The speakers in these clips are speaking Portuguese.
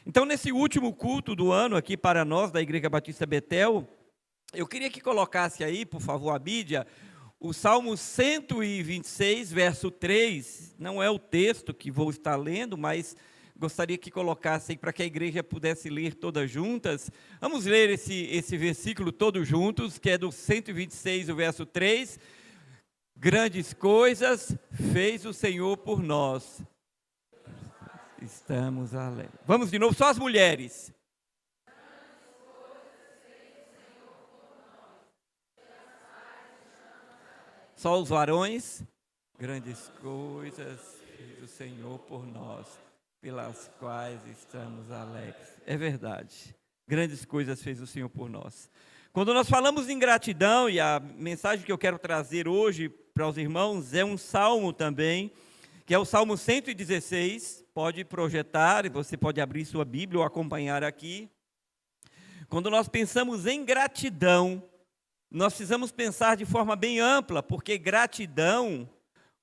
Então, nesse último culto do ano aqui para nós, da Igreja Batista Betel, eu queria que colocasse aí, por favor, a Bíblia, o Salmo 126, verso 3. Não é o texto que vou estar lendo, mas gostaria que colocasse aí para que a igreja pudesse ler todas juntas. Vamos ler esse versículo todos juntos, que é do 126, o verso 3. Grandes coisas fez o Senhor por nós. Estamos alegres. Vamos de novo, só as mulheres. Só os varões. Grandes coisas fez o Senhor por nós, pelas quais estamos alegres. É verdade. Grandes coisas fez o Senhor por nós. Quando nós falamos em gratidão, e a mensagem que eu quero trazer hoje para os irmãos é um salmo também, que é o Salmo 116, pode projetar, você pode abrir sua Bíblia ou acompanhar aqui. Quando nós pensamos em gratidão, nós precisamos pensar de forma bem ampla, porque gratidão,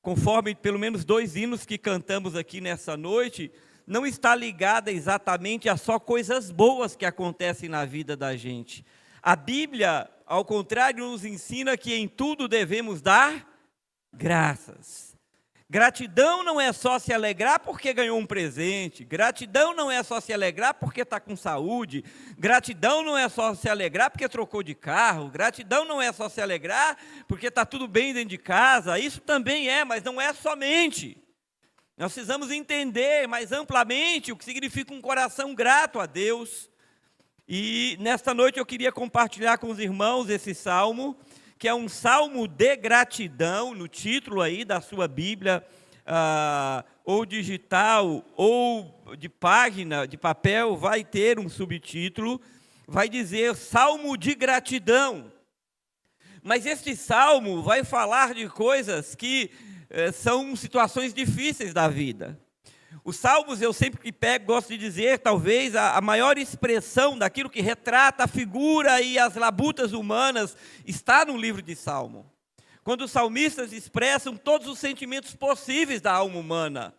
conforme pelo menos 2 hinos que cantamos aqui nessa noite, não está ligada exatamente a só coisas boas que acontecem na vida da gente. A Bíblia, ao contrário, nos ensina que em tudo devemos dar graças. Gratidão não é só se alegrar porque ganhou um presente. Gratidão não é só se alegrar porque está com saúde. Gratidão não é só se alegrar porque trocou de carro. Gratidão não é só se alegrar porque está tudo bem dentro de casa. Isso também é, mas não é somente. Nós precisamos entender mais amplamente o que significa um coração grato a Deus. E nesta noite eu queria compartilhar com os irmãos esse salmo, que é um salmo de gratidão, no título aí da sua Bíblia, ou digital, ou de página, de papel, vai ter um subtítulo, vai dizer Salmo de Gratidão. Mas este salmo vai falar de coisas que são situações difíceis da vida. Os salmos, eu sempre que pego, gosto de dizer, talvez, a maior expressão daquilo que retrata a figura e as labutas humanas está no livro de Salmo. Quando os salmistas expressam todos os sentimentos possíveis da alma humana.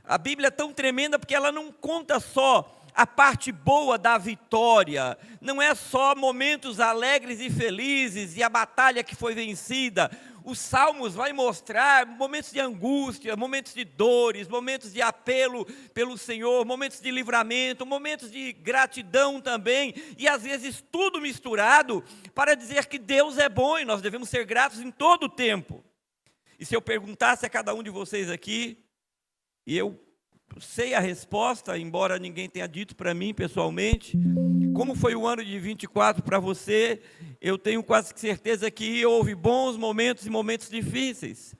A Bíblia é tão tremenda porque ela não conta só a parte boa da vitória, não é só momentos alegres e felizes e a batalha que foi vencida. Os salmos vai mostrar momentos de angústia, momentos de dores, momentos de apelo pelo Senhor, momentos de livramento, momentos de gratidão também, e às vezes tudo misturado para dizer que Deus é bom e nós devemos ser gratos em todo o tempo. E se eu perguntasse a cada um de vocês aqui, e eu sei a resposta, embora ninguém tenha dito para mim pessoalmente, como foi o ano de 24 para você, eu tenho quase certeza que houve bons momentos e momentos difíceis.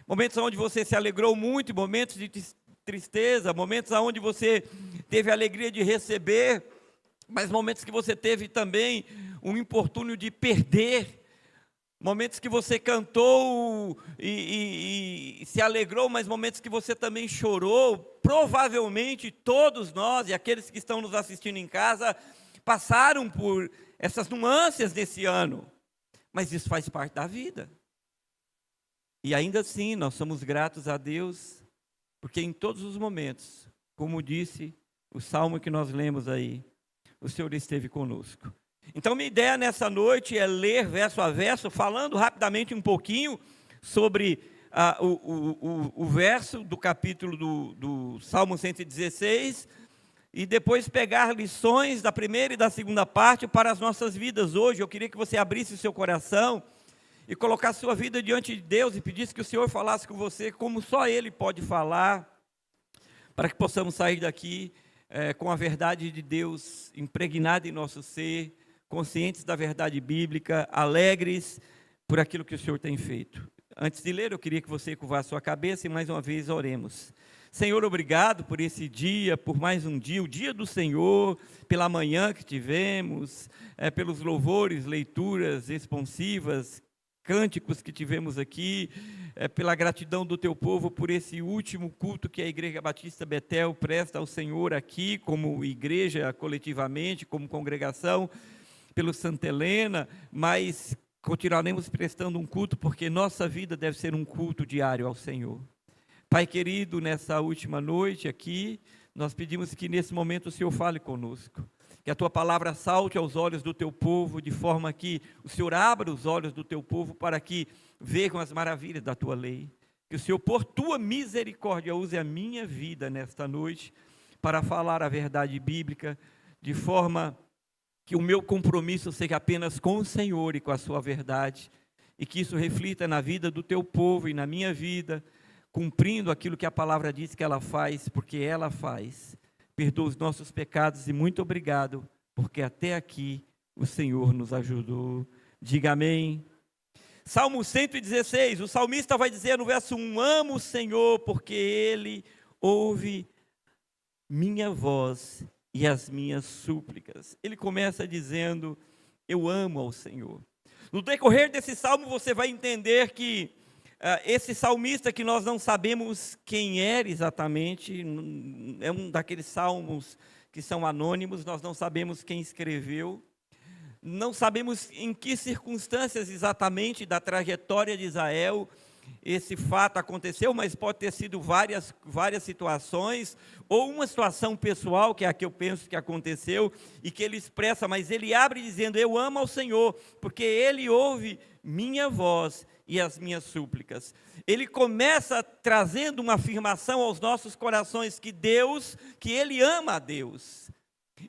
Momentos onde você se alegrou muito, momentos de tristeza, momentos onde você teve a alegria de receber, mas momentos que você teve também um infortúnio de perder. Momentos que você cantou e se alegrou, mas momentos que você também chorou. Provavelmente todos nós e aqueles que estão nos assistindo em casa passaram por essas nuances desse ano. Mas isso faz parte da vida. E ainda assim nós somos gratos a Deus, porque em todos os momentos, como disse o salmo que nós lemos aí, o Senhor esteve conosco. Então, minha ideia nessa noite é ler verso a verso, falando rapidamente um pouquinho sobre o verso do capítulo do Salmo 116, e depois pegar lições da primeira e da segunda parte para as nossas vidas hoje. Eu queria que você abrisse o seu coração e colocasse sua vida diante de Deus e pedisse que o Senhor falasse com você como só Ele pode falar, para que possamos sair daqui com a verdade de Deus impregnada em nosso ser, conscientes da verdade bíblica, alegres por aquilo que o Senhor tem feito. Antes de ler, eu queria que você curvasse sua cabeça e mais uma vez oremos. Senhor, obrigado por esse dia, por mais um dia, o dia do Senhor, pela manhã que tivemos, pelos louvores, leituras responsivas, cânticos que tivemos aqui, pela gratidão do teu povo por esse último culto que a Igreja Batista Betel presta ao Senhor aqui, como igreja coletivamente, como congregação, pelo Santa Helena, mas continuaremos prestando um culto, porque nossa vida deve ser um culto diário ao Senhor. Pai querido, nessa última noite aqui, Nós pedimos que nesse momento o Senhor fale conosco, que a tua palavra salte aos olhos do teu povo, de forma que o Senhor abra os olhos do teu povo para que vejam as maravilhas da tua lei. Que o Senhor, por tua misericórdia, use a minha vida nesta noite para falar a verdade bíblica, de forma que o meu compromisso seja apenas com o Senhor e com a sua verdade, e que isso reflita na vida do teu povo e na minha vida, cumprindo aquilo que a palavra diz que ela faz, porque ela faz. Perdoa os nossos pecados e muito obrigado, porque até aqui o Senhor nos ajudou. Diga amém. Salmo 116, o salmista vai dizer no verso 1, amo o Senhor, porque Ele ouve minha voz e as minhas súplicas. Ele começa dizendo, eu amo ao Senhor. No decorrer desse salmo você vai entender que esse salmista, que nós não sabemos quem era exatamente, é um daqueles salmos que são anônimos, nós não sabemos quem escreveu, não sabemos em que circunstâncias exatamente da trajetória de Israel esse fato aconteceu, mas pode ter sido várias situações, ou uma situação pessoal, que é a que eu penso que aconteceu, e que ele expressa, mas ele abre dizendo, eu amo ao Senhor, porque Ele ouve minha voz e as minhas súplicas. Ele começa trazendo uma afirmação aos nossos corações, que Ele ama a Deus.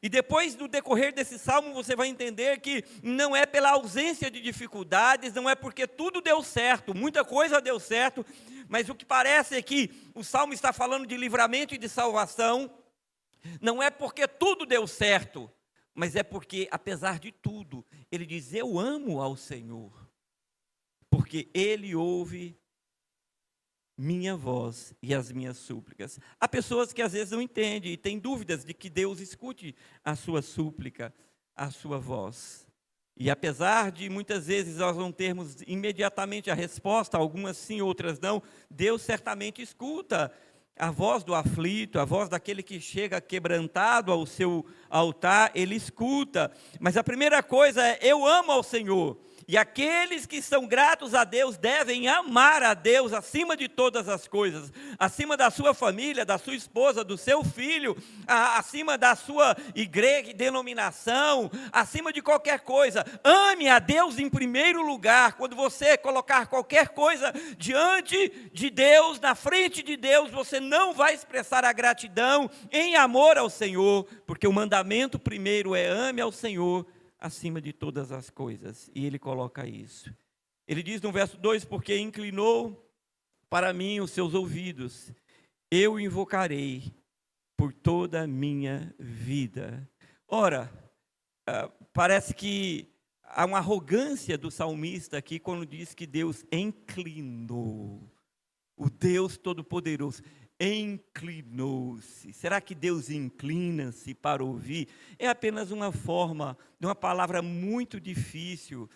E depois, no decorrer desse salmo, você vai entender que não é pela ausência de dificuldades, não é porque tudo deu certo, muita coisa deu certo, mas o que parece é que o salmo está falando de livramento e de salvação, não é porque tudo deu certo, mas é porque, apesar de tudo, ele diz, eu amo ao Senhor, porque Ele ouve minha voz e as minhas súplicas. Há pessoas que às vezes não entendem e têm dúvidas de que Deus escute a sua súplica, a sua voz. E apesar de muitas vezes nós não termos imediatamente a resposta, algumas sim, outras não, Deus certamente escuta a voz do aflito, a voz daquele que chega quebrantado ao seu altar, Ele escuta. Mas a primeira coisa é, eu amo ao Senhor. E aqueles que são gratos a Deus devem amar a Deus acima de todas as coisas, acima da sua família, da sua esposa, do seu filho, acima da sua igreja, denominação, acima de qualquer coisa. Ame a Deus em primeiro lugar. Quando você colocar qualquer coisa diante de Deus, na frente de Deus, você não vai expressar a gratidão em amor ao Senhor, porque o mandamento primeiro é ame ao Senhor acima de todas as coisas, e ele coloca isso. Ele diz no verso 2, porque inclinou para mim os seus ouvidos, eu o invocarei por toda a minha vida. Ora, parece que há uma arrogância do salmista aqui, quando diz que Deus inclinou, o Deus Todo-Poderoso inclinou-se. Será que Deus inclina-se para ouvir? É apenas uma forma de uma palavra muito difícil,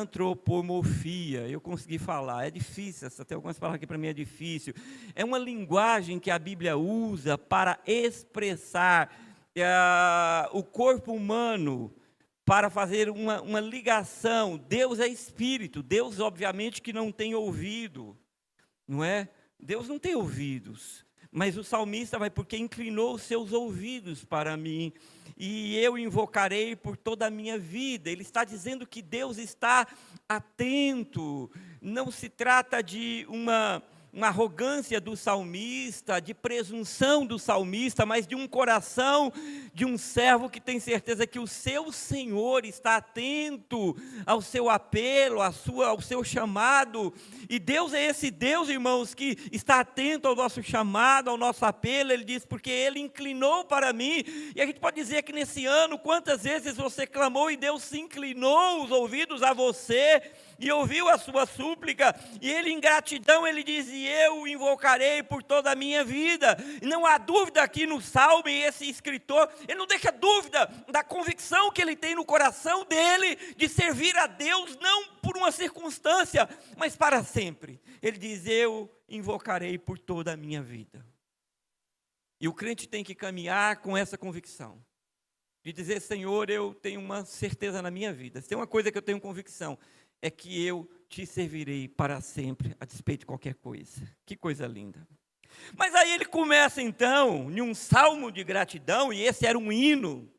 antropomorfia. Eu consegui falar, é difícil, tem algumas palavras que para mim é difícil. É uma linguagem que a Bíblia usa para expressar o corpo humano, para fazer uma ligação. Deus é espírito, Deus obviamente que não tem ouvido, não é? Deus não tem ouvidos, mas o salmista vai, porque inclinou os seus ouvidos para mim, e eu invocarei por toda a minha vida. Ele está dizendo que Deus está atento, não se trata de uma arrogância do salmista, de presunção do salmista, mas de um coração de um servo que tem certeza que o seu Senhor está atento ao seu apelo, ao seu chamado. E Deus é esse Deus, irmãos, que está atento ao nosso chamado, ao nosso apelo. Ele diz, porque Ele inclinou para mim. E a gente pode dizer que nesse ano, quantas vezes você clamou e Deus se inclinou os ouvidos a você e ouviu a sua súplica, e Ele em gratidão, Ele diz, e eu o invocarei por toda a minha vida. Não há dúvida aqui no Salmo, e esse escritor, ele não deixa dúvida da convicção que ele tem no coração dele, de servir a Deus, não por uma circunstância, mas para sempre. Ele diz, eu invocarei por toda a minha vida. E o crente tem que caminhar com essa convicção, de dizer, Senhor, eu tenho uma certeza na minha vida, se tem uma coisa que eu tenho convicção, é que eu te servirei para sempre, a despeito de qualquer coisa. Que coisa linda. Mas aí ele começa então, em um salmo de gratidão, e esse era um hino.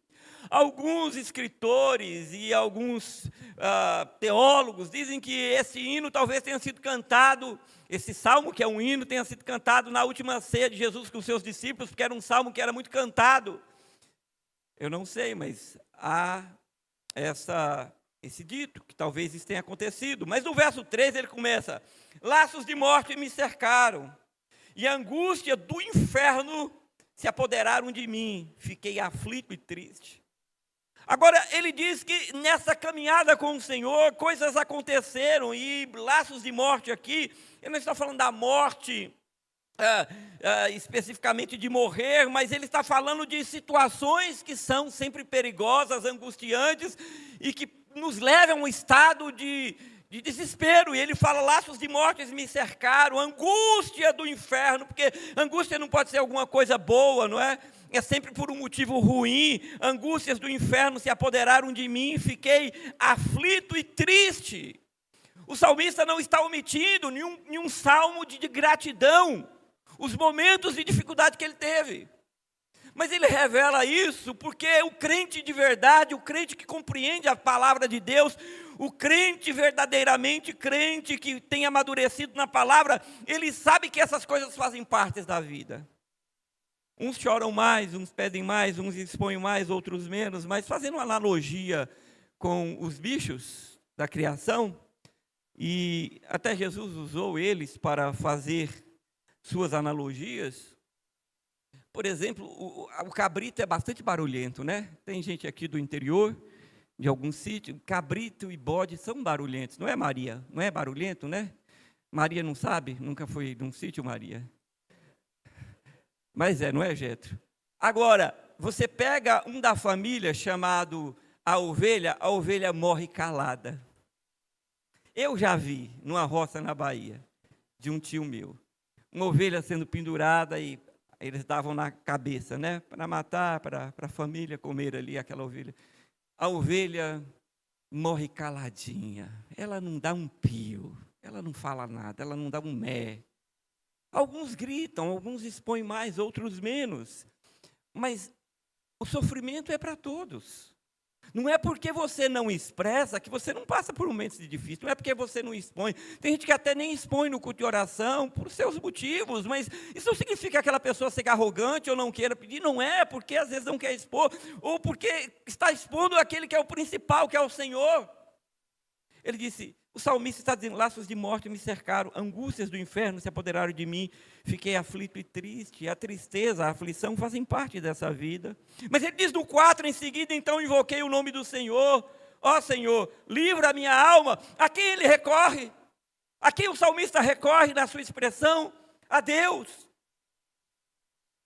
Alguns escritores e alguns teólogos dizem que esse hino talvez tenha sido cantado, esse salmo que é um hino, tenha sido cantado na última ceia de Jesus com os seus discípulos, porque era um salmo que era muito cantado. Eu não sei, mas há esse dito, que talvez isso tenha acontecido. Mas no verso 3 ele começa: laços de morte me cercaram, e a angústia do inferno se apoderaram de mim, fiquei aflito e triste. Agora, ele diz que nessa caminhada com o Senhor, coisas aconteceram, e laços de morte aqui, ele não está falando da morte, especificamente de morrer, mas ele está falando de situações que são sempre perigosas, angustiantes, e que nos levam a um estado de desespero. E ele fala: laços de morte me cercaram, angústia do inferno, porque angústia não pode ser alguma coisa boa, não é? É sempre por um motivo ruim. Angústias do inferno se apoderaram de mim, fiquei aflito e triste. O salmista não está omitindo nenhum salmo de gratidão, os momentos de dificuldade que ele teve. Mas ele revela isso porque o crente de verdade, o crente que compreende a palavra de Deus, o crente verdadeiramente crente, que tem amadurecido na palavra, ele sabe que essas coisas fazem parte da vida. Uns choram mais, uns pedem mais, uns expõem mais, outros menos, mas fazendo uma analogia com os bichos da criação, e até Jesus usou eles para fazer suas analogias. Por exemplo, o cabrito é bastante barulhento, né? Tem gente aqui do interior, de algum sítio, cabrito e bode são barulhentos, não é, Maria? Não é barulhento, né? Maria não sabe? Nunca foi num sítio, Maria? Mas não é, Jetro? Agora, você pega um da família chamado a ovelha morre calada. Eu já vi, numa roça na Bahia, de um tio meu, uma ovelha sendo pendurada e eles davam na cabeça, né? Para matar, para a família comer ali aquela ovelha. A ovelha morre caladinha, ela não dá um pio, ela não fala nada, ela não dá um mé. Alguns gritam, alguns expõem mais, outros menos. Mas o sofrimento é para todos. Não é porque você não expressa que você não passa por momentos difíceis. Não é porque você não expõe. Tem gente que até nem expõe no culto de oração por seus motivos, mas isso não significa que aquela pessoa seja arrogante ou não queira pedir. Não é, porque às vezes não quer expor, ou porque está expondo aquele que é o principal, que é o Senhor. Ele disse, o salmista está dizendo: laços de morte me cercaram, angústias do inferno se apoderaram de mim, fiquei aflito e triste. A tristeza, a aflição fazem parte dessa vida. Mas ele diz no 4, em seguida, então invoquei o nome do Senhor. Ó Senhor, livra a minha alma. A quem ele recorre? A quem o salmista recorre na sua expressão? A Deus.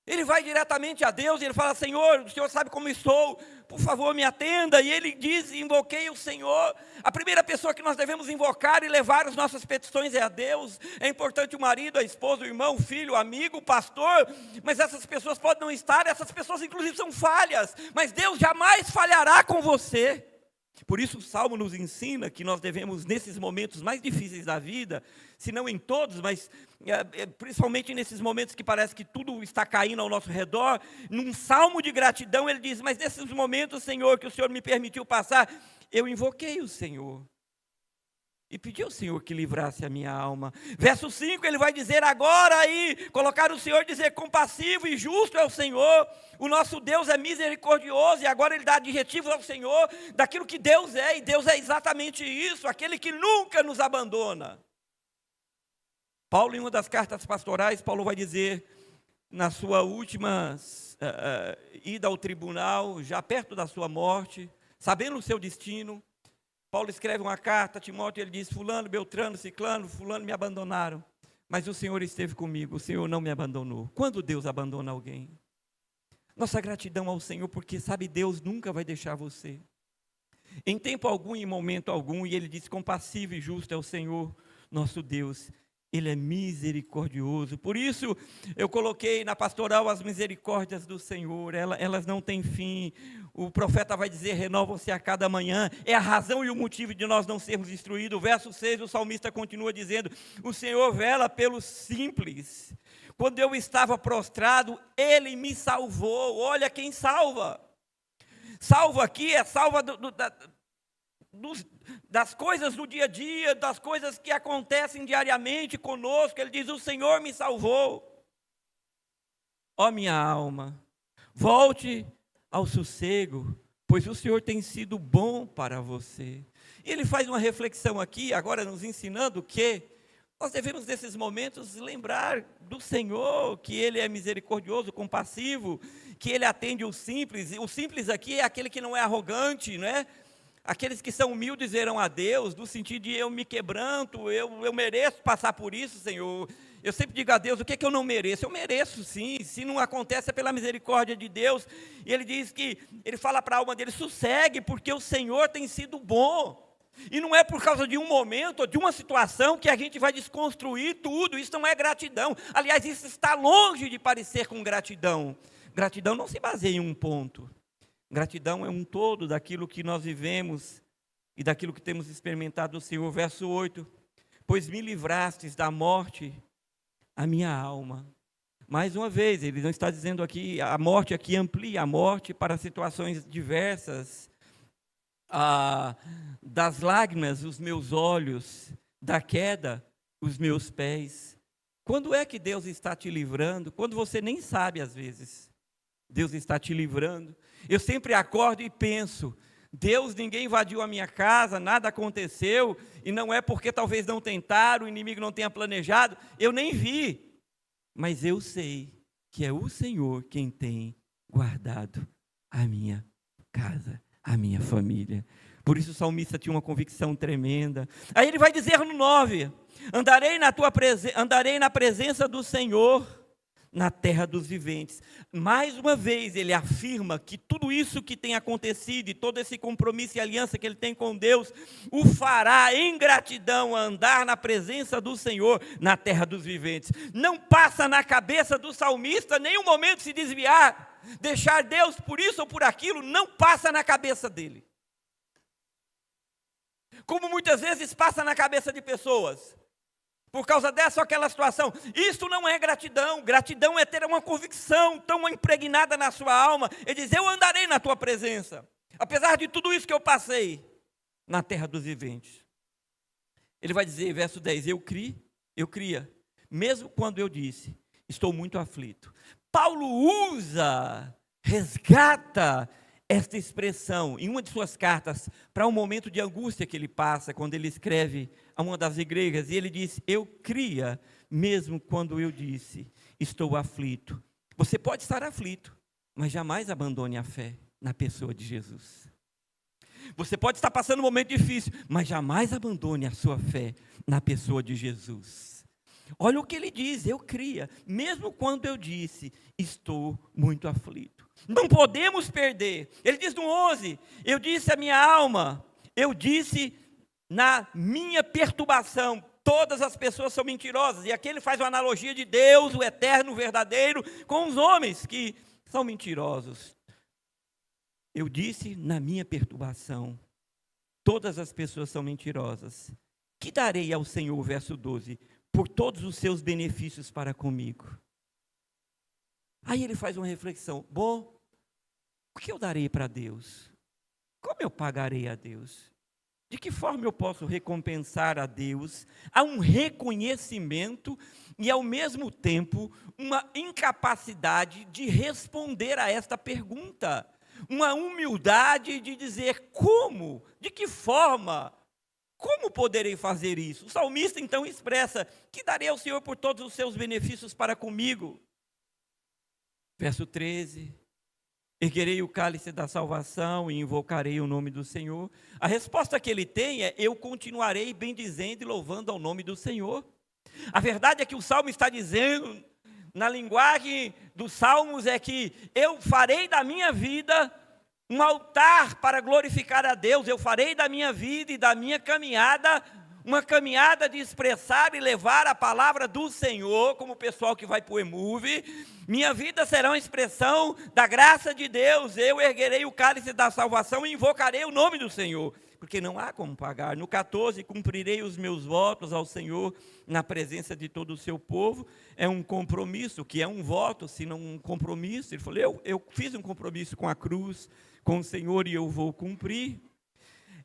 Ele vai diretamente a Deus e ele fala: Senhor, o Senhor sabe como estou, por favor me atenda. E ele diz: invoquei o Senhor. A primeira pessoa que nós devemos invocar e levar as nossas petições é a Deus. É importante o marido, a esposa, o irmão, o filho, o amigo, o pastor, mas essas pessoas podem não estar, essas pessoas inclusive são falhas, mas Deus jamais falhará com você. Por isso o Salmo nos ensina que nós devemos, nesses momentos mais difíceis da vida, se não em todos, mas principalmente nesses momentos que parece que tudo está caindo ao nosso redor, num salmo de gratidão ele diz: mas nesses momentos, Senhor, que o Senhor me permitiu passar, eu invoquei o Senhor e pedi ao Senhor que livrasse a minha alma. Verso 5, ele vai dizer agora aí, colocar o Senhor, dizer: compassivo e justo é o Senhor, o nosso Deus é misericordioso. E agora ele dá adjetivos ao Senhor, daquilo que Deus é, e Deus é exatamente isso, aquele que nunca nos abandona. Paulo, em uma das cartas pastorais, Paulo vai dizer, na sua última ida ao tribunal, já perto da sua morte, sabendo o seu destino, Paulo escreve uma carta a Timóteo, ele diz: fulano, beltrano, ciclano, fulano me abandonaram, mas o Senhor esteve comigo, o Senhor não me abandonou. Quando Deus abandona alguém? Nossa gratidão ao Senhor, porque sabe, Deus nunca vai deixar você. Em tempo algum, em momento algum, e ele diz: compassivo e justo é o Senhor, nosso Deus. Ele é misericordioso. Por isso eu coloquei na pastoral as misericórdias do Senhor, elas não têm fim. O profeta vai dizer: renovam-se a cada manhã. É a razão e o motivo de nós não sermos instruídos. Verso 6, o salmista continua dizendo: o Senhor vela pelos simples. quando eu estava prostrado, Ele me salvou. Olha quem salva. Salva aqui é salva das coisas do dia a dia, das coisas que acontecem diariamente conosco. Ele diz: o Senhor me salvou. Ó minha alma, volte ao sossego, pois o Senhor tem sido bom para você. E ele faz uma reflexão aqui, agora nos ensinando que nós devemos, nesses momentos, lembrar do Senhor, que Ele é misericordioso, compassivo, que Ele atende os simples. O simples aqui é aquele que não é arrogante, não é? Aqueles que são humildes verão a Deus, no sentido de eu me quebranto, eu mereço passar por isso, Senhor. Eu sempre digo a Deus, o que é que eu não mereço? Eu mereço sim, se não acontece é pela misericórdia de Deus. E Ele diz que, Ele fala para a alma dele: sossegue, porque o Senhor tem sido bom. E não é por causa de um momento ou de uma situação que a gente vai desconstruir tudo. Isso não é gratidão. Aliás, isso está longe de parecer com gratidão. Gratidão não se baseia em um ponto. Gratidão é um todo daquilo que nós vivemos e daquilo que temos experimentado do Senhor. Verso 8: pois me livrastes da morte, a minha alma. Mais uma vez, ele não está dizendo aqui, a morte aqui amplia a morte para situações diversas. Das lágrimas, os meus olhos, da queda, os meus pés. Quando é que Deus está te livrando? Quando você nem sabe às vezes. Deus está te livrando. Eu sempre acordo e penso: Deus, ninguém invadiu a minha casa, nada aconteceu, e não é porque talvez não tentaram, o inimigo não tenha planejado, eu nem vi. Mas eu sei que é o Senhor quem tem guardado a minha casa, a minha família. Por isso o salmista tinha uma convicção tremenda. Aí ele vai dizer no 9: andarei na presença do Senhor, na terra dos viventes. Mais uma vez ele afirma que tudo isso que tem acontecido, e todo esse compromisso e aliança que ele tem com Deus, o fará em gratidão a andar na presença do Senhor, na terra dos viventes. Não passa na cabeça do salmista nenhum momento se desviar, deixar Deus por isso ou por aquilo, não passa na cabeça dele. Como muitas vezes passa na cabeça de pessoas, por causa dessa ou aquela situação. Isso não é gratidão. Gratidão é ter uma convicção tão impregnada na sua alma, e dizer: eu andarei na tua presença, apesar de tudo isso que eu passei, na terra dos viventes. Ele vai dizer, verso 10, eu cria, mesmo quando eu disse, estou muito aflito. Paulo resgata esta expressão em uma de suas cartas para um momento de angústia que ele passa, quando ele escreve a uma das igrejas, e ele diz: eu cria, mesmo quando eu disse, estou aflito. Você pode estar aflito, mas jamais abandone a fé na pessoa de Jesus. Você pode estar passando um momento difícil, mas jamais abandone a sua fé na pessoa de Jesus. Olha o que ele diz: eu cria, mesmo quando eu disse, estou muito aflito. Não podemos perder. Ele diz no 11, eu disse à minha alma, eu disse na minha perturbação, todas as pessoas são mentirosas. E aqui ele faz uma analogia de Deus, o eterno, o verdadeiro, com os homens que são mentirosos. Eu disse na minha perturbação, todas as pessoas são mentirosas. Que darei ao Senhor, verso 12, por todos os seus benefícios para comigo? Aí ele faz uma reflexão: bom, o que eu darei para Deus? Como eu pagarei a Deus? De que forma eu posso recompensar a Deus? Há um reconhecimento e, ao mesmo tempo, uma incapacidade de responder a esta pergunta. Uma humildade de dizer: como? De que forma? Como poderei fazer isso? O salmista então expressa: que darei ao Senhor por todos os seus benefícios para comigo? Verso 13, erguerei o cálice da salvação e invocarei o nome do Senhor. A resposta que ele tem é: eu continuarei bendizendo e louvando ao nome do Senhor. A verdade é que o Salmo está dizendo, na linguagem dos Salmos, é que eu farei da minha vida um altar para glorificar a Deus. Eu farei da minha vida e da minha caminhada uma caminhada de expressar e levar a palavra do Senhor, como o pessoal que vai para o eMove. Minha vida será uma expressão da graça de Deus. Eu erguerei o cálice da salvação e invocarei o nome do Senhor, porque não há como pagar. No 14, cumprirei os meus votos ao Senhor na presença de todo o seu povo. É um compromisso, que é um voto, se não um compromisso. Ele falou, eu fiz um compromisso com a cruz, com o Senhor, e eu vou cumprir.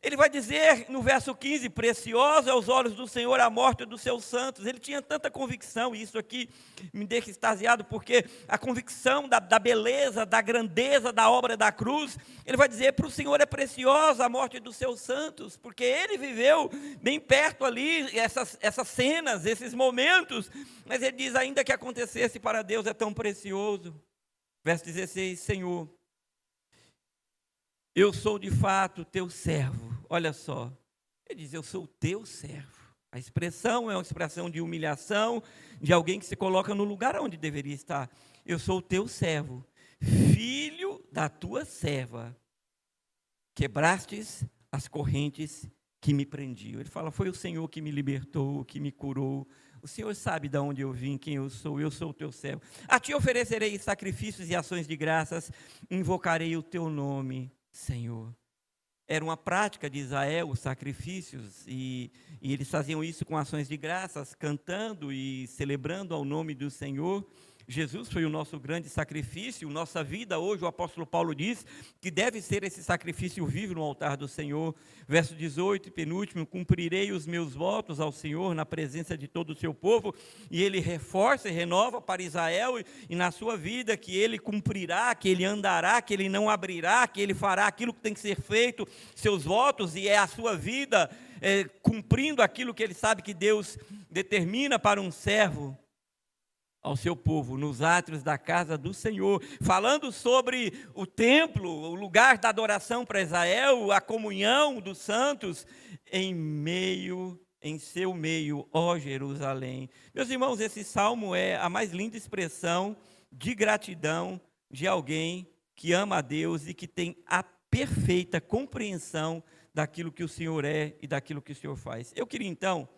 Ele vai dizer no verso 15, preciosa aos olhos do Senhor a morte dos seus santos. Ele tinha tanta convicção, e isso aqui me deixa extasiado, porque a convicção da beleza, da grandeza da obra da cruz, ele vai dizer, para o Senhor é preciosa a morte dos seus santos, porque ele viveu bem perto ali, essas cenas, esses momentos, mas ele diz, ainda que acontecesse, para Deus é tão precioso. Verso 16, Senhor, eu sou de fato teu servo. Olha só, ele diz, eu sou teu servo. A expressão é uma expressão de humilhação, de alguém que se coloca no lugar onde deveria estar. Eu sou teu servo, filho da tua serva. Quebrastes as correntes que me prendiam. Ele fala, foi o Senhor que me libertou, que me curou. O Senhor sabe de onde eu vim, quem eu sou o teu servo. A ti oferecerei sacrifícios e ações de graças, invocarei o teu nome, Senhor. Era uma prática de Israel, os sacrifícios, e eles faziam isso com ações de graças, cantando e celebrando ao nome do Senhor. Jesus foi o nosso grande sacrifício. Nossa vida hoje, o apóstolo Paulo diz que deve ser esse sacrifício vivo no altar do Senhor. Verso 18, penúltimo, cumprirei os meus votos ao Senhor na presença de todo o seu povo. E ele reforça e renova para Israel e na sua vida que ele cumprirá, que ele andará, que ele não abrirá, que ele fará aquilo que tem que ser feito, seus votos, e é a sua vida cumprindo aquilo que ele sabe que Deus determina para um servo ao seu povo, nos átrios da casa do Senhor, falando sobre o templo, o lugar da adoração para Israel, a comunhão dos santos, em seu meio, ó Jerusalém. Meus irmãos, esse salmo é a mais linda expressão de gratidão de alguém que ama a Deus e que tem a perfeita compreensão daquilo que o Senhor é e daquilo que o Senhor faz. Eu queria então,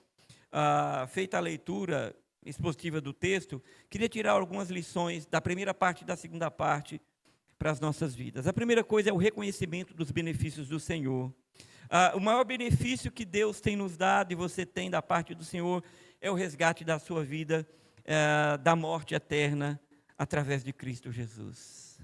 feita a leitura expositiva do texto, queria tirar algumas lições da primeira parte e da segunda parte para as nossas vidas. A primeira coisa é o reconhecimento dos benefícios do Senhor. O maior benefício que Deus tem nos dado e você tem da parte do Senhor é o resgate da sua vida, da morte eterna, através de Cristo Jesus.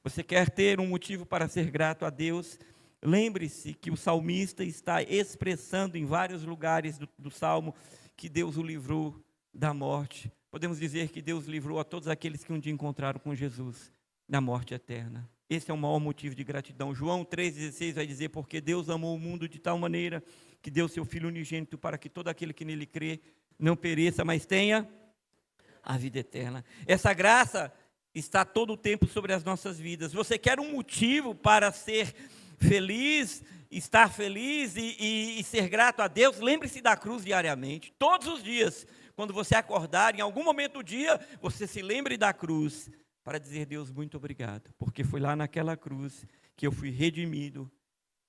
Você quer ter um motivo para ser grato a Deus? Lembre-se que o salmista está expressando em vários lugares do salmo que Deus o livrou da morte. Podemos dizer que Deus livrou a todos aqueles que um dia encontraram com Jesus da morte eterna. Esse é o maior motivo de gratidão. João 3,16 vai dizer, porque Deus amou o mundo de tal maneira que deu seu Filho unigênito para que todo aquele que nele crê não pereça, mas tenha a vida eterna. Essa graça está todo o tempo sobre as nossas vidas. Você quer um motivo para ser feliz, estar feliz e ser grato a Deus? Lembre-se da cruz diariamente, todos os dias. Quando você acordar, em algum momento do dia, você se lembre da cruz, para dizer, Deus, muito obrigado, porque foi lá naquela cruz que eu fui redimido,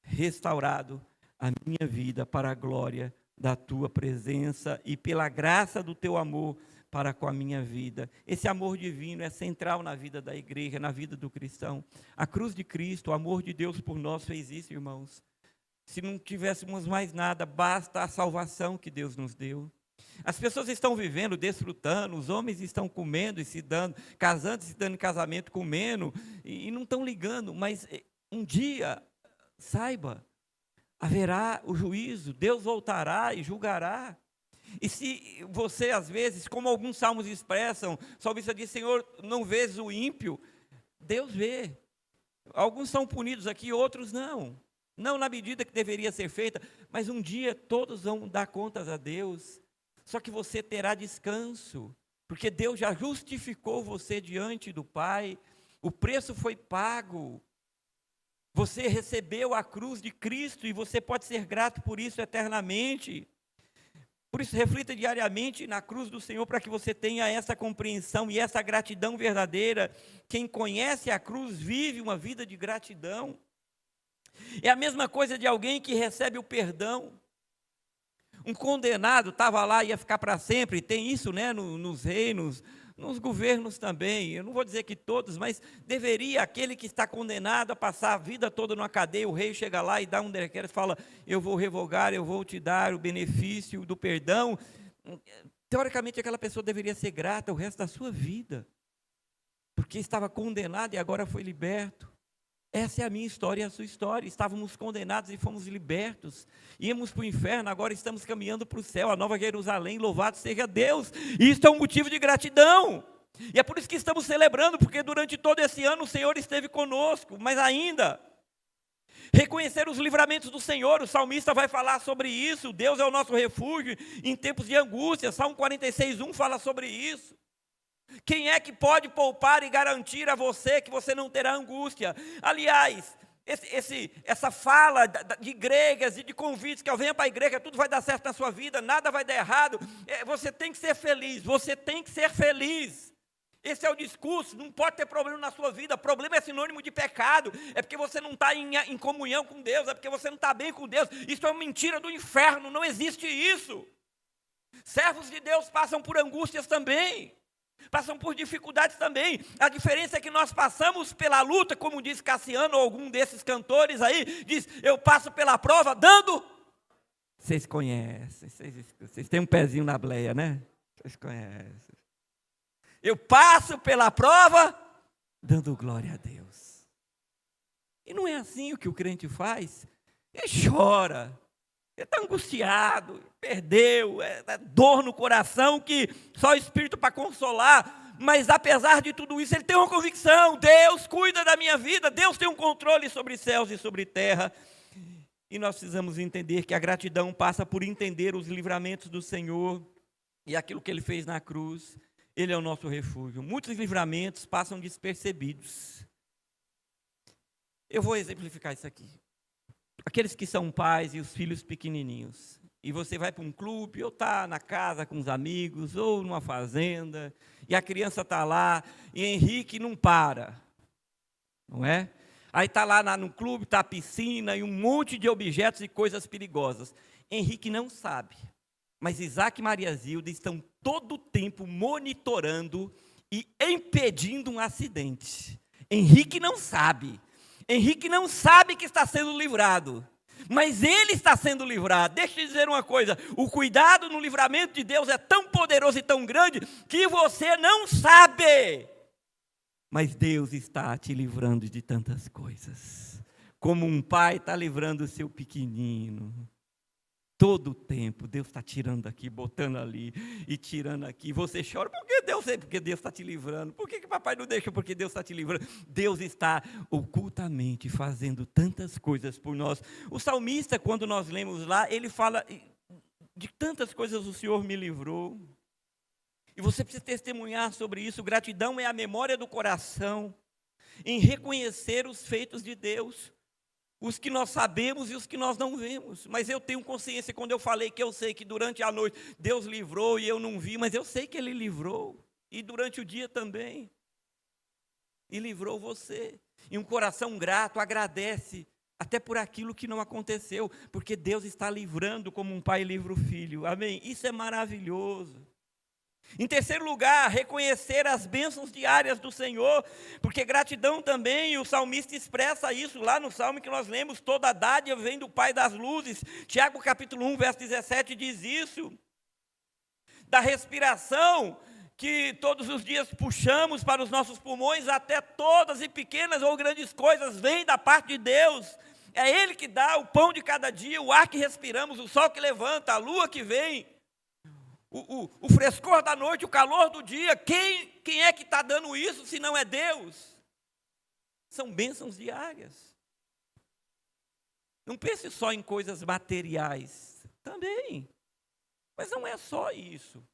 restaurado a minha vida para a glória da tua presença e pela graça do teu amor para com a minha vida. Esse amor divino é central na vida da igreja, na vida do cristão. A cruz de Cristo, o amor de Deus por nós fez isso, irmãos. Se não tivéssemos mais nada, basta a salvação que Deus nos deu. As pessoas estão vivendo, desfrutando, os homens estão comendo e se dando, casando e se dando em casamento, comendo, e não estão ligando, mas um dia, saiba, haverá o juízo, Deus voltará e julgará. E se você, às vezes, como alguns salmos expressam, o salmista diz, Senhor, não vês o ímpio? Deus vê. Alguns são punidos aqui, outros não. Não na medida que deveria ser feita, mas um dia todos vão dar contas a Deus. Só que você terá descanso, porque Deus já justificou você diante do Pai, o preço foi pago, você recebeu a cruz de Cristo e você pode ser grato por isso eternamente. Por isso, reflita diariamente na cruz do Senhor para que você tenha essa compreensão e essa gratidão verdadeira. Quem conhece a cruz vive uma vida de gratidão. É a mesma coisa de alguém que recebe o perdão. Um condenado estava lá, ia ficar para sempre. Tem isso, né, nos reinos, nos governos também. Eu não vou dizer que todos, mas deveria aquele que está condenado a passar a vida toda numa cadeia, o rei chega lá e dá um decreto, fala, eu vou revogar, eu vou te dar o benefício do perdão. Teoricamente, aquela pessoa deveria ser grata o resto da sua vida, porque estava condenado e agora foi liberto. Essa é a minha história e a sua história. Estávamos condenados e fomos libertos. Íamos para o inferno, agora estamos caminhando para o céu, a Nova Jerusalém, louvado seja Deus. E isso é um motivo de gratidão. E é por isso que estamos celebrando, porque durante todo esse ano o Senhor esteve conosco. Mas ainda, reconhecer os livramentos do Senhor, o salmista vai falar sobre isso. Deus é o nosso refúgio em tempos de angústia. Salmo 46:1 fala sobre isso. Quem é que pode poupar e garantir a você que você não terá angústia? Aliás, essa fala de igrejas e de convites que eu venha para a igreja, tudo vai dar certo na sua vida, nada vai dar errado. Você tem que ser feliz, você tem que ser feliz. Esse é o discurso, não pode ter problema na sua vida. Problema é sinônimo de pecado, é porque você não está em comunhão com Deus, é porque você não está bem com Deus. Isso é uma mentira do inferno, não existe isso. Servos de Deus passam por angústias também. Passam por dificuldades também. A diferença é que nós passamos pela luta, como diz Cassiano, ou algum desses cantores aí, diz, eu passo pela prova dando. Vocês conhecem, vocês têm um pezinho na bleia, né? Vocês conhecem. Eu passo pela prova dando glória a Deus. E não é assim o que o crente faz. Ele chora. Ele está angustiado, perdeu, é dor no coração que só o Espírito para consolar. Mas apesar de tudo isso, ele tem uma convicção: Deus cuida da minha vida, Deus tem um controle sobre céus e sobre terra. E nós precisamos entender que a gratidão passa por entender os livramentos do Senhor e aquilo que Ele fez na cruz. Ele é o nosso refúgio. Muitos livramentos passam despercebidos. Eu vou exemplificar isso aqui. Aqueles que são pais e os filhos pequenininhos, e você vai para um clube, ou está na casa com os amigos, ou numa fazenda, e a criança está lá, e Henrique não para, não é? Aí está lá no clube, está a piscina, e um monte de objetos e coisas perigosas. Henrique não sabe, mas Isaac e Maria Zilda estão todo o tempo monitorando e impedindo um acidente. Henrique não sabe. Henrique não sabe que está sendo livrado, mas ele está sendo livrado. Deixa eu te dizer uma coisa, o cuidado no livramento de Deus é tão poderoso e tão grande, que você não sabe, mas Deus está te livrando de tantas coisas, como um pai está livrando o seu pequenino. Todo o tempo, Deus está tirando aqui, botando ali, e tirando aqui. Você chora, porque Deus está te livrando. Por que papai não deixa? Porque Deus está te livrando. Deus está ocultamente fazendo tantas coisas por nós. O salmista, quando nós lemos lá, ele fala, de tantas coisas o Senhor me livrou. E você precisa testemunhar sobre isso. Gratidão é a memória do coração, em reconhecer os feitos de Deus. Os que nós sabemos e os que nós não vemos. Mas eu tenho consciência, quando eu falei que eu sei que durante a noite Deus livrou e eu não vi, mas eu sei que Ele livrou. E durante o dia também. E livrou você. E um coração grato agradece, até por aquilo que não aconteceu, porque Deus está livrando como um pai livra o filho. Amém? Isso é maravilhoso. Em terceiro lugar, reconhecer as bênçãos diárias do Senhor, porque gratidão também, o salmista expressa isso lá no salmo que nós lemos, toda dádiva vem do Pai das luzes. Tiago capítulo 1, verso 17 diz isso. Da respiração que todos os dias puxamos para os nossos pulmões, até todas e pequenas ou grandes coisas vêm da parte de Deus. É Ele que dá o pão de cada dia, o ar que respiramos, o sol que levanta, a lua que vem. O frescor da noite, o calor do dia, quem é que está dando isso se não é Deus? São bênçãos diárias. Não pense só em coisas materiais, também, mas não é só isso.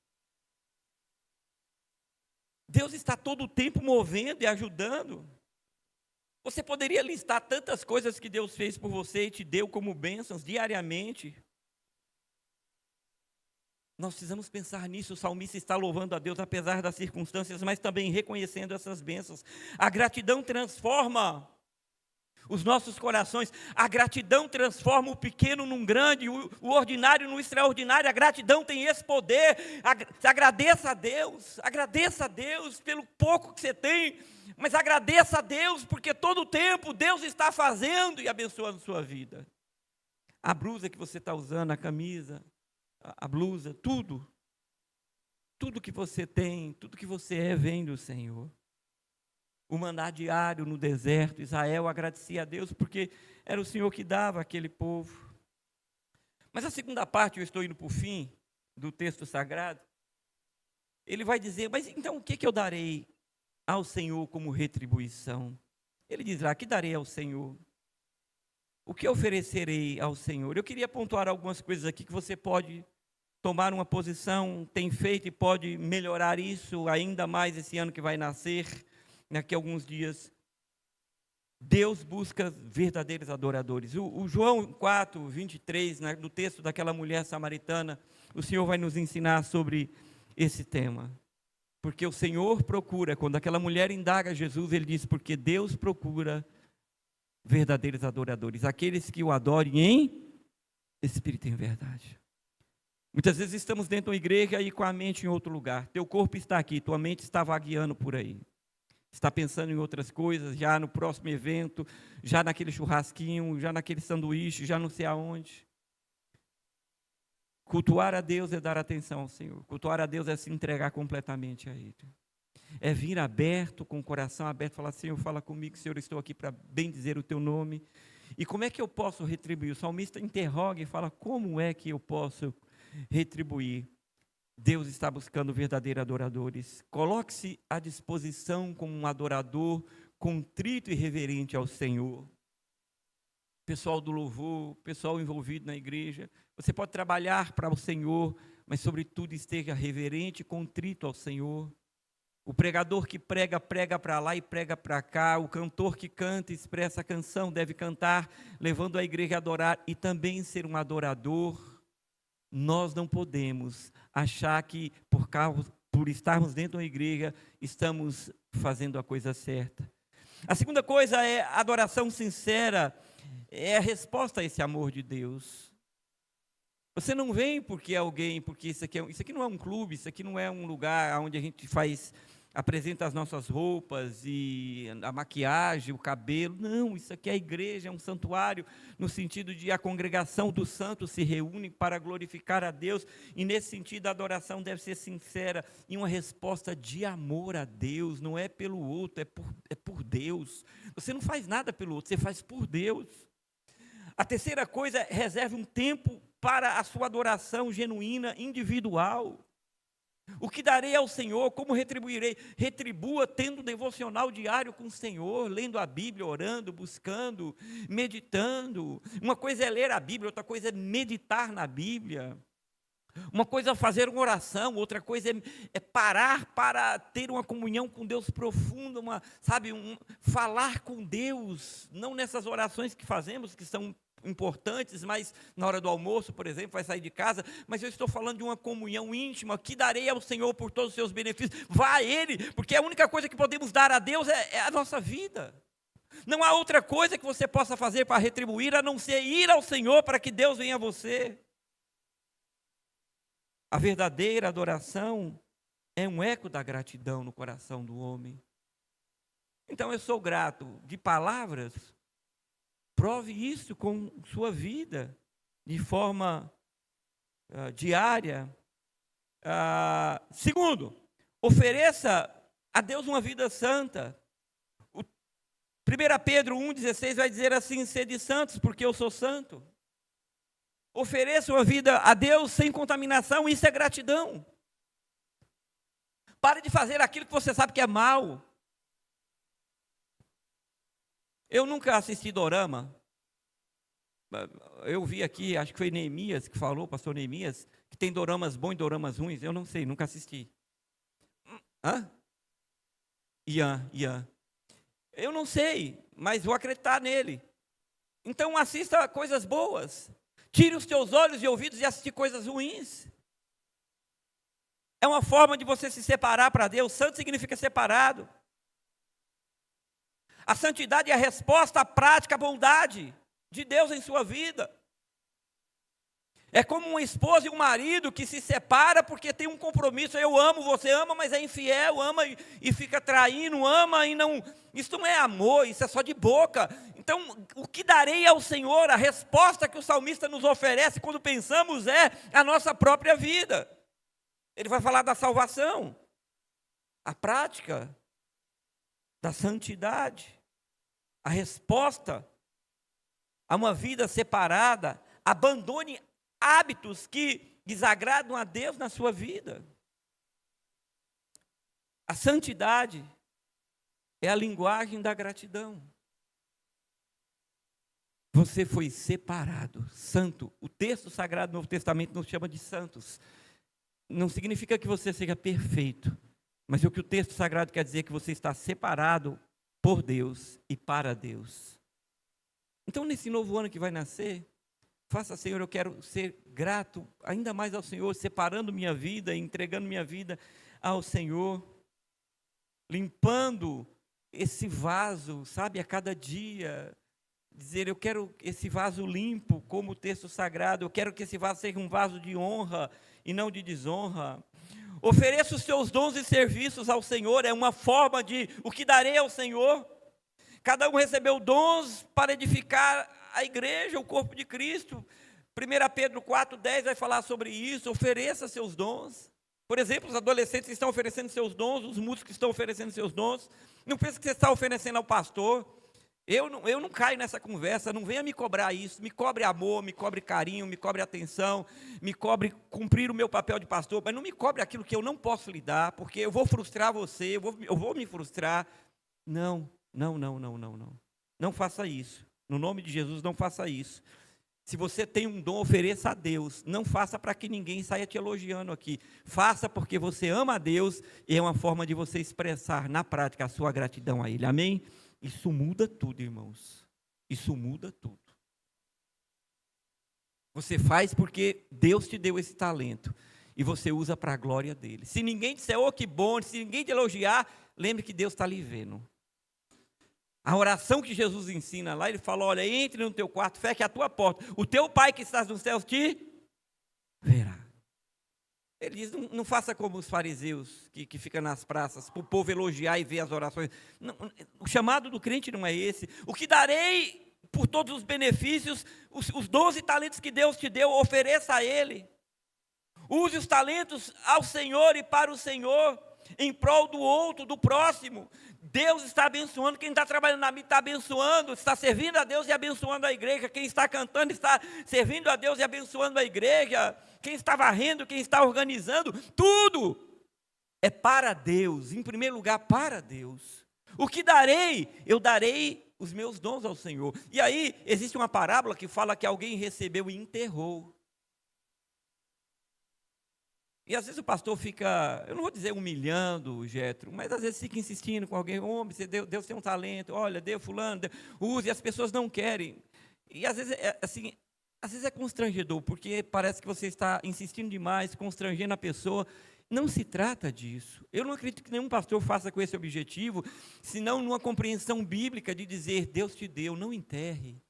Deus está todo o tempo movendo e ajudando. Você poderia listar tantas coisas que Deus fez por você e te deu como bênçãos diariamente. Nós precisamos pensar nisso. O salmista está louvando a Deus apesar das circunstâncias, mas também reconhecendo essas bênçãos. A gratidão transforma os nossos corações. A gratidão transforma o pequeno num grande, o ordinário no extraordinário. A gratidão tem esse poder. Agradeça a Deus pelo pouco que você tem, mas agradeça a Deus, porque todo o tempo Deus está fazendo e abençoando a sua vida. A blusa que você está usando, a camisa, a blusa, tudo que você tem, tudo que você é, vem do Senhor. O maná diário no deserto, Israel agradecia a Deus porque era o Senhor que dava àquele povo. Mas a segunda parte, eu estou indo para o fim do texto sagrado, ele vai dizer, mas então o que eu darei ao Senhor como retribuição? Ele diz lá, que darei ao Senhor? O que oferecerei ao Senhor? Eu queria pontuar algumas coisas aqui que você pode tomar uma posição, tem feito e pode melhorar isso ainda mais esse ano que vai nascer. Daqui a alguns dias, Deus busca verdadeiros adoradores. O João 4, 23, no texto daquela mulher samaritana, o Senhor vai nos ensinar sobre esse tema. Porque o Senhor procura, quando aquela mulher indaga Jesus, ele diz, porque Deus procura verdadeiros adoradores, aqueles que o adorem em espírito e em verdade. Muitas vezes estamos dentro de uma igreja e com a mente em outro lugar. Teu corpo está aqui, tua mente está vagueando por aí. Está pensando em outras coisas, já no próximo evento, já naquele churrasquinho, já naquele sanduíche, já não sei aonde. Cultuar a Deus é dar atenção ao Senhor. Cultuar a Deus é se entregar completamente a Ele. É vir aberto, com o coração aberto, falar, Senhor, fala comigo, Senhor, estou aqui para bendizer o Teu nome. E como é que eu posso retribuir? O salmista interroga e fala, como é que eu posso retribuir? Deus está buscando verdadeiros adoradores. Coloque-se à disposição como um adorador contrito e reverente ao Senhor. Pessoal do louvor, pessoal envolvido na igreja, você pode trabalhar para o Senhor, mas sobretudo esteja reverente e contrito ao Senhor. O pregador que prega, prega para lá e prega para cá. O cantor que canta, expressa a canção, deve cantar, levando a igreja a adorar e também ser um adorador. Nós não podemos achar que por estarmos dentro da igreja, estamos fazendo a coisa certa. A segunda coisa é a adoração sincera, é a resposta a esse amor de Deus. Você não vem porque isso aqui não é um clube, isso aqui não é um lugar onde a gente apresenta as nossas roupas e a maquiagem, o cabelo. Não, isso aqui é a igreja, é um santuário, no sentido de a congregação dos santos se reúne para glorificar a Deus, e nesse sentido a adoração deve ser sincera, e uma resposta de amor a Deus, não é pelo outro, é por Deus. Você não faz nada pelo outro, você faz por Deus. A terceira coisa, reserve um tempo para a sua adoração genuína, individual. O que darei ao Senhor, como retribuirei? Retribua tendo um devocional diário com o Senhor, lendo a Bíblia, orando, buscando, meditando. Uma coisa é ler a Bíblia, outra coisa é meditar na Bíblia. Uma coisa é fazer uma oração, outra coisa é parar para ter uma comunhão com Deus profunda, falar com Deus, não nessas orações que fazemos, que são importantes, mas na hora do almoço, por exemplo, vai sair de casa, mas eu estou falando de uma comunhão íntima, que darei ao Senhor por todos os seus benefícios. Vá a Ele, porque a única coisa que podemos dar a Deus é a nossa vida. Não há outra coisa que você possa fazer para retribuir, a não ser ir ao Senhor para que Deus venha a você. A verdadeira adoração é um eco da gratidão no coração do homem. Então eu sou grato de palavras. Prove isso com sua vida, de forma diária. Segundo, ofereça a Deus uma vida santa. 1 Pedro 1,16 vai dizer assim, sede santos, porque eu sou santo. Ofereça uma vida a Deus sem contaminação, isso é gratidão. Pare de fazer aquilo que você sabe que é mal. Eu nunca assisti dorama. Eu vi aqui, acho que foi Neemias que falou, pastor Neemias, que tem doramas bons e doramas ruins. Eu não sei, nunca assisti. Ian. Eu não sei, mas vou acreditar nele. Então assista coisas boas. Tire os teus olhos e ouvidos e assistir coisas ruins. É uma forma de você se separar para Deus. Santo significa separado. A santidade é a resposta à prática, à bondade de Deus em sua vida. É como uma esposa e um marido que se separa porque tem um compromisso. Eu amo, você ama, mas é infiel, ama e fica traindo, ama e não. Isso não é amor, isso é só de boca. Então, o que darei ao Senhor? A resposta que o salmista nos oferece quando pensamos é a nossa própria vida. Ele vai falar da salvação, a prática da santidade, a resposta a uma vida separada. Abandone hábitos que desagradam a Deus na sua vida. A santidade é a linguagem da gratidão. Você foi separado, santo. O texto sagrado do Novo Testamento nos chama de santos. Não significa que você seja perfeito, mas o que o texto sagrado quer dizer é que você está separado por Deus e para Deus. Então, nesse novo ano que vai nascer, faça, Senhor, eu quero ser grato ainda mais ao Senhor, separando minha vida, entregando minha vida ao Senhor, limpando esse vaso, sabe, a cada dia. Dizer, eu quero esse vaso limpo, como o texto sagrado, eu quero que esse vaso seja um vaso de honra e não de desonra. Ofereça os seus dons e serviços ao Senhor, é uma forma de o que darei ao Senhor. Cada um recebeu dons para edificar a igreja, o corpo de Cristo. 1 Pedro 4,10 vai falar sobre isso. Ofereça seus dons. Por exemplo, os adolescentes estão oferecendo seus dons, os músicos estão oferecendo seus dons. Não pense que você está oferecendo ao pastor. Eu não caio nessa conversa, não venha me cobrar isso. Me cobre amor, me cobre carinho, me cobre atenção, me cobre cumprir o meu papel de pastor, mas não me cobre aquilo que eu não posso lhe dar, porque eu vou frustrar você, eu vou me frustrar. Não. Não faça isso. No nome de Jesus, não faça isso. Se você tem um dom, ofereça a Deus. Não faça para que ninguém saia te elogiando aqui. Faça porque você ama a Deus e é uma forma de você expressar na prática a sua gratidão a Ele. Amém? Isso muda tudo, irmãos. Isso muda tudo. Você faz porque Deus te deu esse talento e você usa para a glória dele. Se ninguém disser, oh, que bom, se ninguém te elogiar, lembre que Deus está lhe vendo. A oração que Jesus ensina lá, ele fala, olha, entre no teu quarto, feche a tua porta, o teu Pai que estás nos céus te verá. Ele diz, não faça como os fariseus que ficam nas praças, para o povo elogiar e ver as orações. Não, o chamado do crente não é esse. O que darei por todos os benefícios, os 12 talentos que Deus te deu, ofereça a Ele. Use os talentos ao Senhor e para o Senhor, em prol do outro, do próximo. Deus está abençoando, quem está trabalhando na mídia está abençoando, está servindo a Deus e abençoando a igreja. Quem está cantando está servindo a Deus e abençoando a igreja. Quem está varrendo, quem está organizando, tudo é para Deus, em primeiro lugar para Deus. O que darei? Eu darei os meus dons ao Senhor. E aí existe uma parábola que fala que alguém recebeu e enterrou. E às vezes o pastor fica, eu não vou dizer humilhando o Jetro, mas às vezes fica insistindo com alguém, homem, Deus tem um talento, olha, dê fulano, use, e as pessoas não querem. E às vezes às vezes é constrangedor, porque parece que você está insistindo demais, constrangendo a pessoa. Não se trata disso. Eu não acredito que nenhum pastor faça com esse objetivo, senão numa compreensão bíblica de dizer, Deus te deu, não enterre.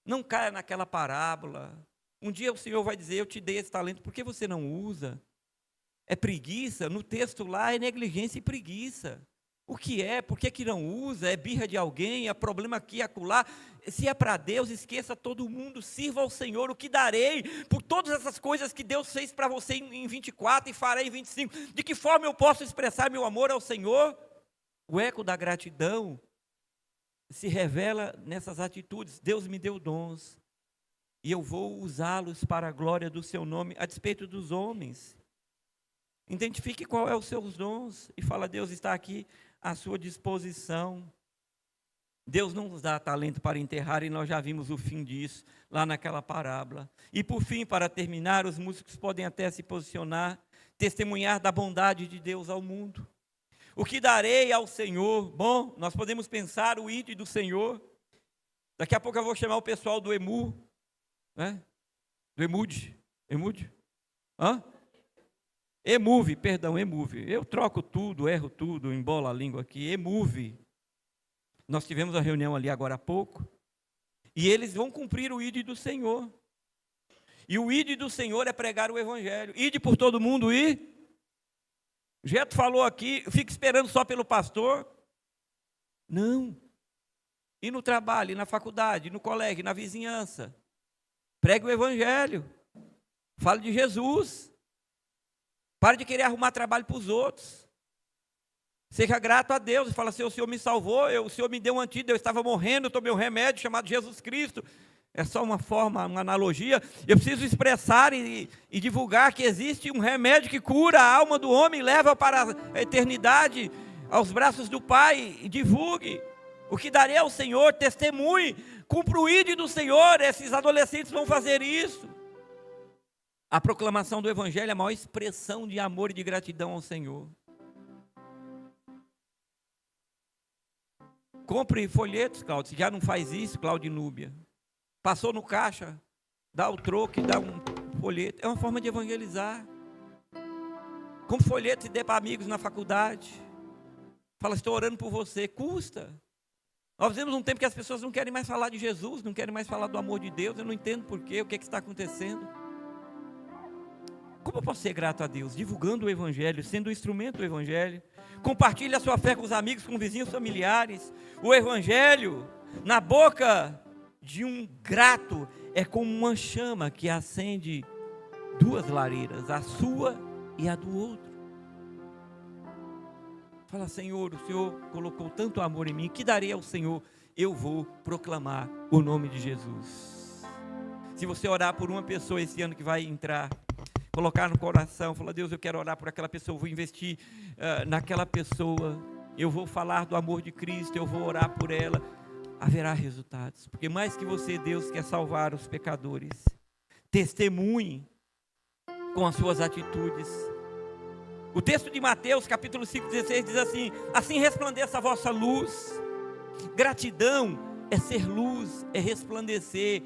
Não caia naquela parábola. Um dia o Senhor vai dizer, eu te dei esse talento, por que você não usa? É preguiça? No texto lá é negligência e preguiça. O que é? Por que não usa? É birra de alguém? É problema aqui e acolá? Se é para Deus, esqueça todo mundo, sirva ao Senhor. O que darei por todas essas coisas que Deus fez para você em 24 e farei em 25? De que forma eu posso expressar meu amor ao Senhor? O eco da gratidão se revela nessas atitudes. Deus me deu dons e eu vou usá-los para a glória do seu nome, a despeito dos homens. Identifique qual é os seus dons e fala, Deus está aqui à sua disposição. Deus não nos dá talento para enterrar e nós já vimos o fim disso lá naquela parábola. E por fim, para terminar, os músicos podem até se posicionar, testemunhar da bondade de Deus ao mundo. O que darei ao Senhor? Bom, nós podemos pensar o ídolo do Senhor. Daqui a pouco eu vou chamar o pessoal do EMU, né? Do EMUD. EMUD? Hã? EMUV, perdão, EMUV. Eu troco tudo, erro tudo, embolo a língua aqui. EMUV. Nós tivemos a reunião ali agora há pouco. E eles vão cumprir o ide do Senhor. E o ide do Senhor é pregar o evangelho. Ide por todo mundo e... Geto falou aqui, fica esperando só pelo pastor. Não. E no trabalho, e na faculdade, no colégio, na vizinhança. Pregue o evangelho. Fale de Jesus. Pare de querer arrumar trabalho para os outros. Seja grato a Deus e fala assim, o Senhor me salvou, o Senhor me deu um antídoto, eu estava morrendo, eu tomei um remédio chamado Jesus Cristo. É só uma forma, uma analogia. Eu preciso expressar e divulgar que existe um remédio que cura a alma do homem, leva para a eternidade, aos braços do Pai, e divulgue. O que darei ao Senhor, testemunhe, cumpra o ide do Senhor. Esses adolescentes vão fazer isso. A proclamação do evangelho é a maior expressão de amor e de gratidão ao Senhor. Compre folhetos, Cláudio. Se já não faz isso, Cláudio e Núbia. Passou no caixa, dá o troco e dá um folheto. É uma forma de evangelizar. Compre folhetos e dê para amigos na faculdade. Fala, estou orando por você. Custa. Nós vivemos um tempo que as pessoas não querem mais falar de Jesus, não querem mais falar do amor de Deus. Eu não entendo porquê, o que está acontecendo. Como eu posso ser grato a Deus? Divulgando o evangelho, sendo o instrumento do evangelho. Compartilhe a sua fé com os amigos, com vizinhos, familiares. O evangelho, na boca de um grato, é como uma chama que acende duas lareiras, a sua e a do outro. Fala, Senhor, o Senhor colocou tanto amor em mim, que darei ao Senhor? Eu vou proclamar o nome de Jesus. Se você orar por uma pessoa esse ano que vai entrar, colocar no coração, falar, Deus, eu quero orar por aquela pessoa, eu vou investir naquela pessoa, eu vou falar do amor de Cristo, eu vou orar por ela, haverá resultados, porque mais que você, Deus quer salvar os pecadores. Testemunhe com as suas atitudes. O texto de Mateus, capítulo 5:16, diz assim, assim resplandeça a vossa luz. Gratidão é ser luz, é resplandecer,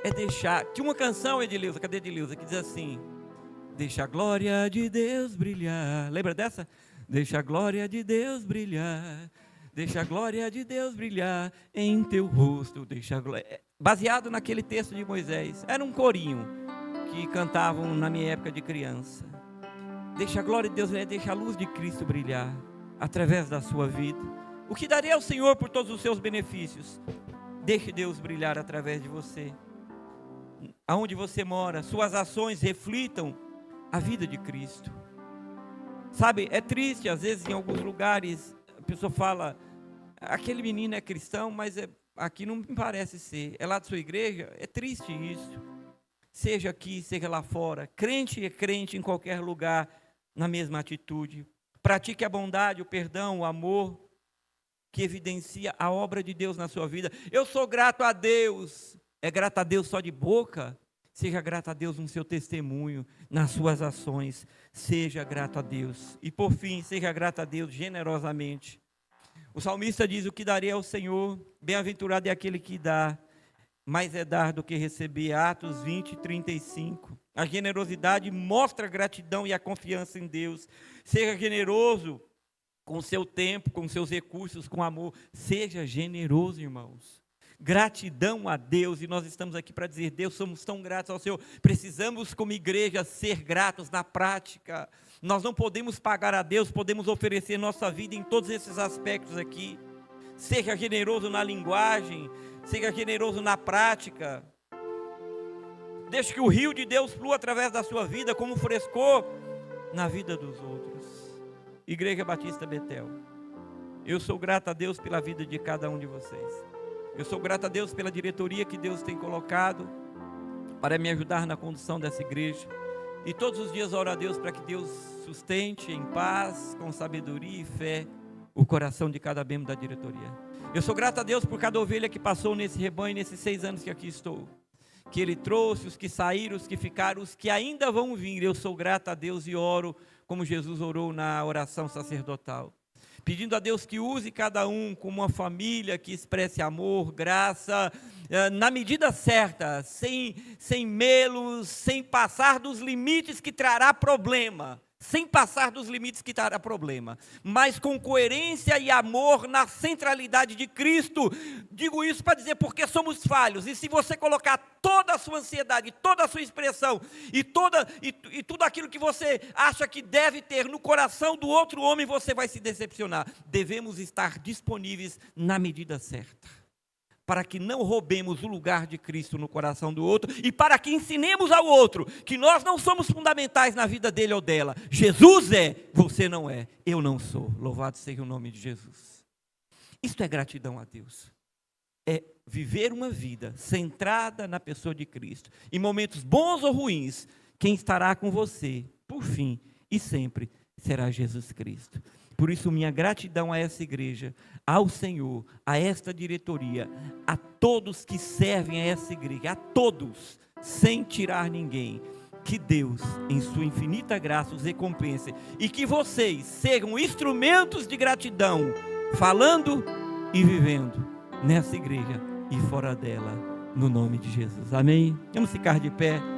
é deixar. Tinha uma canção, Edileuza, cadê Edileuza, que diz assim, deixa a glória de Deus brilhar. Lembra dessa? Deixa a glória de Deus brilhar. Deixa a glória de Deus brilhar em teu rosto. Deixa a glória. Baseado naquele texto de Moisés. Era um corinho que cantavam na minha época de criança. Deixa a glória de Deus brilhar, deixa a luz de Cristo brilhar através da sua vida. O que daria ao Senhor por todos os seus benefícios? Deixe Deus brilhar através de você. Aonde você mora, suas ações reflitam a vida de Cristo. Sabe, é triste, às vezes em alguns lugares, a pessoa fala, aquele menino é cristão, mas aqui não me parece ser. É lá da sua igreja? É triste isso. Seja aqui, seja lá fora. Crente é crente em qualquer lugar, na mesma atitude. Pratique a bondade, o perdão, o amor, que evidencia a obra de Deus na sua vida. Eu sou grato a Deus. É grato a Deus só de boca? Seja grato a Deus no seu testemunho, nas suas ações. Seja grato a Deus. E por fim, seja grato a Deus generosamente. O salmista diz, o que darei ao Senhor? Bem-aventurado é aquele que dá, mais é dar do que receber. Atos 20:35. A generosidade mostra a gratidão e a confiança em Deus. Seja generoso com o seu tempo, com os seus recursos, com amor. Seja generoso, irmãos. Gratidão a Deus, e nós estamos aqui para dizer, Deus, somos tão gratos ao Senhor. Precisamos como igreja ser gratos na prática. Nós não podemos pagar a Deus, podemos oferecer nossa vida em todos esses aspectos aqui. Seja generoso na linguagem, seja generoso na prática. Deixe que o rio de Deus flua através da sua vida, como frescor na vida dos outros. Igreja Batista Betel, eu sou grato a Deus pela vida de cada um de vocês. Eu sou grato a Deus pela diretoria que Deus tem colocado para me ajudar na condução dessa igreja. E todos os dias oro a Deus para que Deus sustente em paz, com sabedoria e fé, o coração de cada membro da diretoria. Eu sou grato a Deus por cada ovelha que passou nesse rebanho, nesses 6 anos que aqui estou. Que Ele trouxe, os que saíram, os que ficaram, os que ainda vão vir. Eu sou grato a Deus e oro como Jesus orou na oração sacerdotal. Pedindo a Deus que use cada um como uma família que expresse amor, graça, na medida certa, sem melos, sem passar dos limites que trará problema, sem passar dos limites que dará problema, mas com coerência e amor na centralidade de Cristo. Digo isso para dizer porque somos falhos, e se você colocar toda a sua ansiedade, toda a sua expressão, e tudo aquilo que você acha que deve ter no coração do outro homem, você vai se decepcionar. Devemos estar disponíveis na medida certa, para que não roubemos o lugar de Cristo no coração do outro, e para que ensinemos ao outro que nós não somos fundamentais na vida dele ou dela. Jesus é, você não é, eu não sou. Louvado seja o nome de Jesus. Isto é gratidão a Deus. É viver uma vida centrada na pessoa de Cristo. Em momentos bons ou ruins, quem estará com você, por fim e sempre, será Jesus Cristo. Por isso, minha gratidão a essa igreja, ao Senhor, a esta diretoria, a todos que servem a essa igreja, a todos, sem tirar ninguém. Que Deus, em sua infinita graça, os recompense, e que vocês sejam instrumentos de gratidão, falando e vivendo nessa igreja e fora dela, no nome de Jesus. Amém? Vamos ficar de pé.